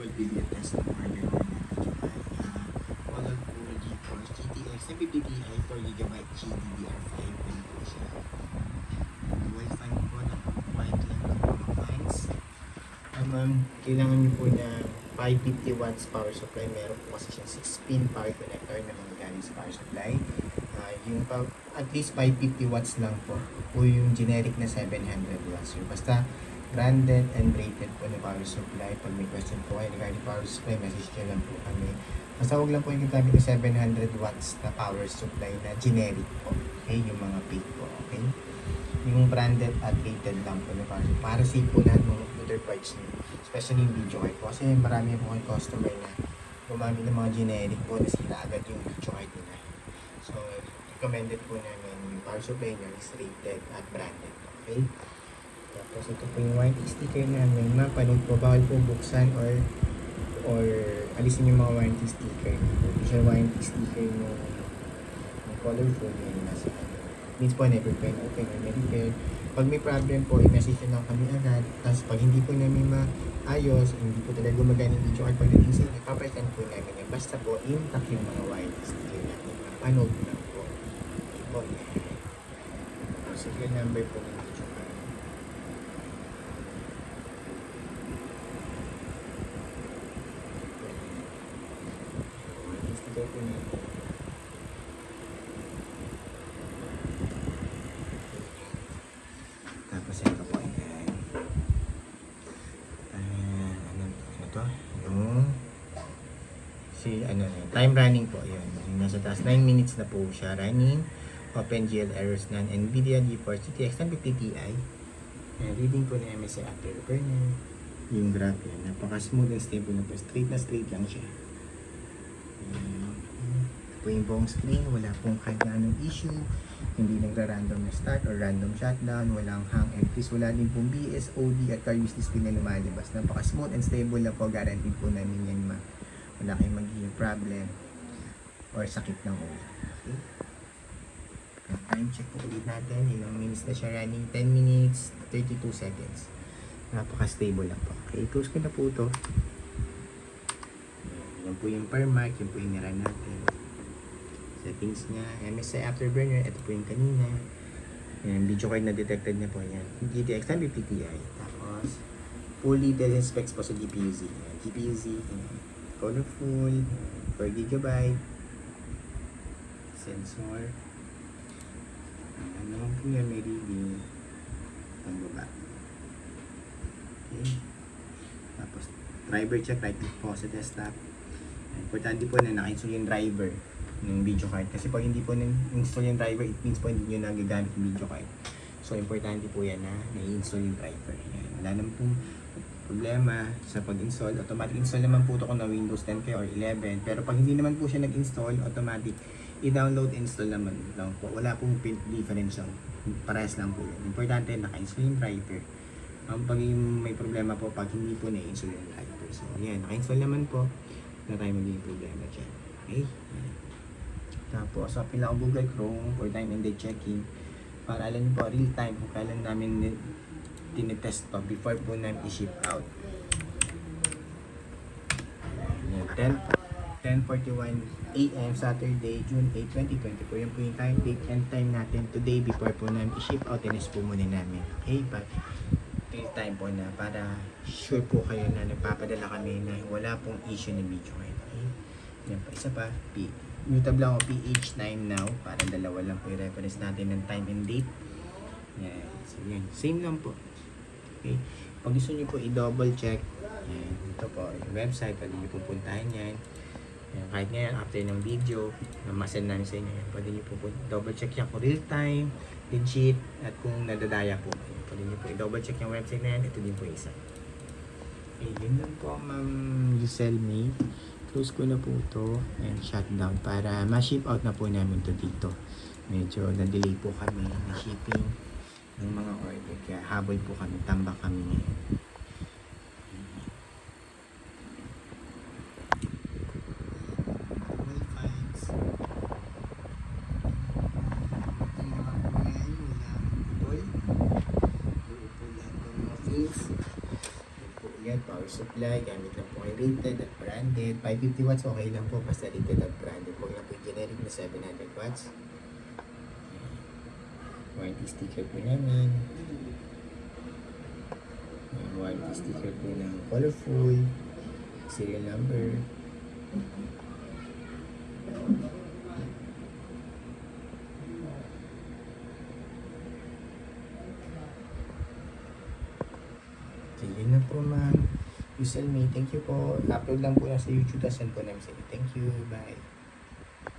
virtual video test ng order na natin Model Pro GeForce GTX 750 Ti 4GB GDDR5 na po siya. Wi-Fi po na quiet lang ng mga fans. Kailangan nyo po na 550 watts power supply. Meron po kasi siyang 6-pin power connector na magagamit sa power supply. At least 550 watts lang po yung generic na 700 watts. Yung basta branded and rated po na power supply. Pag may question po kayo regarding power supply, message nyo lang po kami. Basta huwag lang po yung gamit ng 700 watts na power supply na generic po. Okay, yung mga fake po. Okay, yung branded at rated lang po na power supply. Para safe po lahat ng computer parts nyo. Especially yung video card po. Kasi marami po kayong customer na gumamit ng mga generic po na sila agad yung video card nila. So, recommended po namin yung power supply nyo is rated at branded. Okay? Tapos ito po yung warranty sticker namin. Mapanood po, bawal po buksan or alisin yung mga warranty sticker. Hindi siya warranty sticker yung colorful yung nasa ano. Means po never po open or repair. Pag may problem po, i-message nyo lang kami agad. Tapos pag hindi po namin maayos, hindi po talaga gumagana yung video card pagdating sa inyo, paparetan po namin yan. Basta po, intact yung mga warranty sticker natin. Mapanood lang po. Okay. Serial number po ng video card. Sticker po natin. Tapos ito po yan. Ano to? Time running po yun. Yung nasa taas, 9 minutes na po siya running. OpenGL errors none. NVIDIA GeForce GTX 1050 Ti. Reading po ng MSI Afterburner. Yung graph yan. Napaka-smooth and stable na po. Straight lang siya. Po yung buong screen. Wala pong kahit na anong issue. Hindi nagra-random na start or random shutdown. Walang hang and freeze. Wala din pong BS, OD at car use display na lumalabas. Napaka-smooth and stable na po. Guaranteed po namin yan wala kayong magiging problem or sakit ng ulo. Okay? Time check po ulit natin. Ilang minutes na siya running? 10 minutes, 32 seconds. Napaka-stable lang po. Okay, close ko na po ito. Yan po yung per mark. Yan po yung nirun natin. Settings niya. MSI Afterburner. Ito po yung kanina. Yan, video card na detected na po yan. GTX 1050 Ti. Tapos, fully detailed specs po sa GPU-Z. GPU-Z. Colorful. 4GB. Sensor. Ano po yan, may reading ang baba. Okay. Tapos, driver check, right click po sa desktop. Importante po na naka-install yung driver ng video card. Kasi pag hindi po na-install yung driver, it means po hindi nyo nagagamit yung video card. So, importante po yan na na-install yung driver. Yan. Wala naman pong problema sa pag-install. Automatic install naman po ito kung na Windows 10 kayo or 11. Pero pag hindi naman po siya nag-install, automatic i-download, install naman lang po. Wala pong differential. Parehas lang po yun. Importante, naka-install yung driver. Pag may problema po, pag hindi po na-install yung driver. So, yan. Naka-install naman po. Na tayo magiging problema dyan. Okay? Tapos, open lang ang Google Chrome for time and date checking. Para alam niyo po, real time kung kailan namin tinetest to before po namin i-ship out. 10:41 AM Saturday, June 8, 2024. Yan po yung time, date and time natin today before po namin i-ship out. Tinest po muna namin. Okay, but real time po na para sure po kayo na nagpapadala kami na wala pong issue ng video card. Okay? Yan pa, isa pa, YouTube lang ako PH9 now para dalawa lang po yung reference natin ng time and date. Yan. So yan, same lang po. Okay. Pag gusto nyo po i-double check, yan, ito po, yung website, pwede nyo pupuntahan yan. Yan. Kahit ngayon, after ng video, na masend namin sa inyo yan, pwede nyo po double check yan kung real time, legit, at kung nadadaya po. Pwede nyo po i-double check yung website na yan, ito din po isa. Okay, yun lang po, Ma'am Giselle May. Close ko na po ito and shutdown para ma-ship out na po namin to dito. Medyo na-delay po kami na shipping ng mga order. Kaya habol po kami, tambak kami ngayon. Well, fines. Ito naman po yan. Wala ang putol. Puro po lahat ng mga things. agad, power supply, gamit lang po kay rated at branded. 550 watts, okay lang po, basta rated at branded. Huwag lang po yung generic na 700 watts. Warranty sticker po namin. May warranty sticker po ng colorful. Serial number. Okay, yun na po ma'am. Usal me. Thank you po. Upload lang po lang sa YouTube. Tapos send po namin sa inyo. Thank you. Bye.